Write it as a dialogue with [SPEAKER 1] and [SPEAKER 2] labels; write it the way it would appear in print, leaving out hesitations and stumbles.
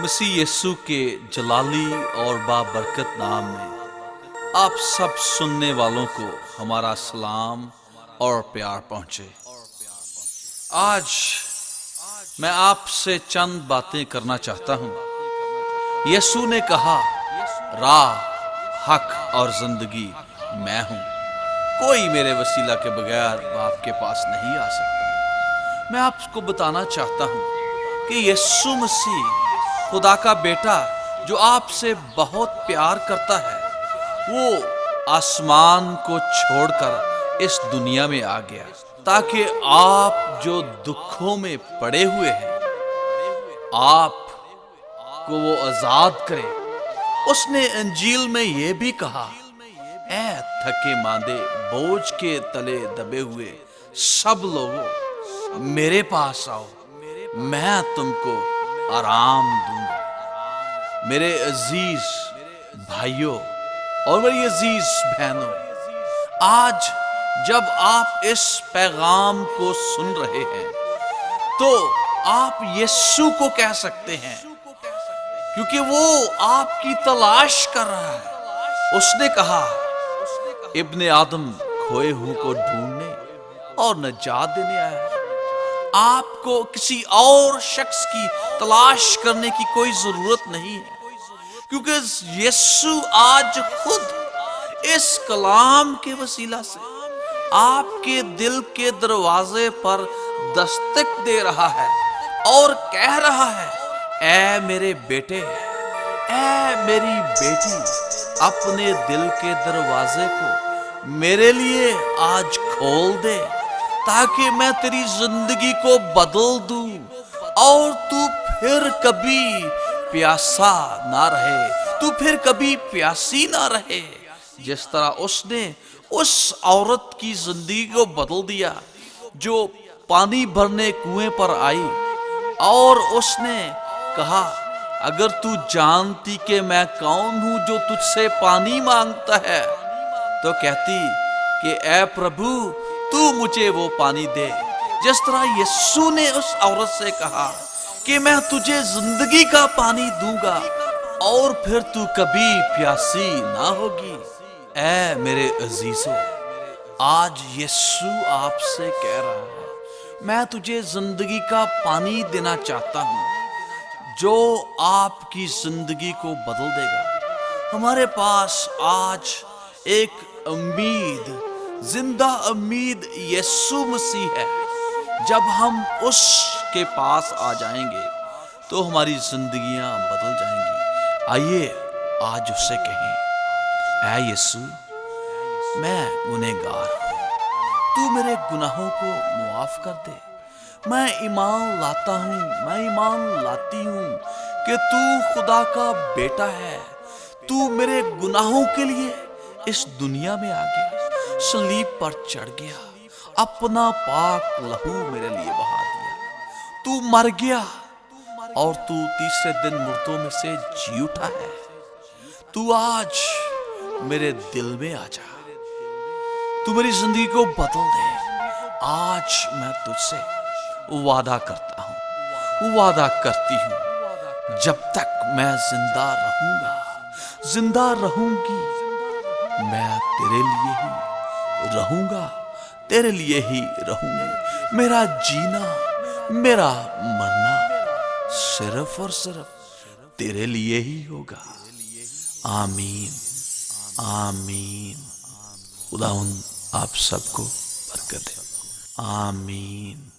[SPEAKER 1] मसीह यस्सु के जलाली और बाबरकत नाम में आप सब सुनने वालों को हमारा सलाम और प्यार पहुंचे। आज मैं आपसे चंद बातें करना चाहता हूं। यस्सु ने कहा, राह, हक और जिंदगी मैं हूं। कोई मेरे वसीला के बगैर बाप के पास नहीं आ सकता। मैं आपको बताना चाहता हूं कि यस्सु मसीह खुदा का बेटा जो आपसे बहुत प्यार करता है, वो आसमान को छोड़कर इस दुनिया में आ गया ताकि आप जो दुखों में पड़े हुए हैं, आप को वो आजाद करे। उसने अंजील में ये भी कहा, ऐ थके मांदे बोझ के तले दबे हुए सब लोगों, मेरे पास आओ, मैं तुमको आराम दूंगा। मेरे अजीज भाइयों और मेरी अजीज बहनों, आज जब आप इस पैगाम को सुन रहे हैं तो आप यस्सु को कह सकते हैं, क्योंकि वो आपकी तलाश कर रहा है। उसने कहा, इब्ने आदम खोए हुए को ढूंढने और नजात देने आया है। आपको किसी और शख्स की तलाश करने की कोई जरूरत नहीं है, क्योंकि यस्सु आज खुद इस कलाम के वसीला से आपके दिल के दरवाजे पर दस्तक दे रहा है और कह रहा है, ऐ मेरे बेटे, ऐ मेरी बेटी, अपने दिल के दरवाजे को मेरे लिए आज खोल दे, ताकि मैं तेरी जिंदगी को बदल दूं और तू फिर कभी प्यासा ना रहे, तू फिर कभी प्यासी ना रहे। जिस तरह उसने उस औरत की जिंदगी को बदल दिया जो पानी भरने कुएं पर आई और उसने कहा, अगर तू जानती कि मैं कौन हूं जो तुझसे पानी मांगता है, तो कहती कि ऐ प्रभु, तू मुझे वो पानी दे। जिस तरह यस्सु ने उस औरत से कहा कि मैं तुझे जिंदगी का पानी दूंगा और फिर तू कभी प्यासी ना होगी। ऐ मेरे अजीजों, आज यस्सु आपसे कह रहा है, मैं तुझे जिंदगी का पानी देना चाहता हूं जो आपकी जिंदगी को बदल देगा। हमारे पास आज एक उम्मीद, जिंदा उम्मीद यस्सु मसीह है। जब हम उसके पास आ जाएंगे तो हमारी जिंदगियां बदल जाएंगी। आइए आज उससे कहें, ऐ यस्सु, मैं गुनहगार हूं, तू मेरे गुनाहों को मुआफ कर दे। मैं ईमान लाता हूं, मैं ईमान लाती हूं कि तू खुदा का बेटा है। तू मेरे गुनाहों के लिए इस दुनिया में आ गया, सलीब पर चढ़ गया, अपना पाक लहू मेरे लिए बहा दिया। तू मर गया और तू तीसरे दिन मुर्दों में से जी उठा है। तू आज मेरे दिल में आ जा, तू मेरी जिंदगी को बदल दे। आज मैं तुझसे वादा करता हूं, वादा करती हूं, जब तक मैं जिंदा रहूंगा, जिंदा रहूंगी, मैं तेरे लिए ही रहूंगा, तेरे लिए ही रहूंगी। मेरा जीना, मेरा मरना सिर्फ और सिर्फ तेरे लिए ही होगा। आमीन, आमीन। खुदावंद आप सबको बरकत दे। आमीन।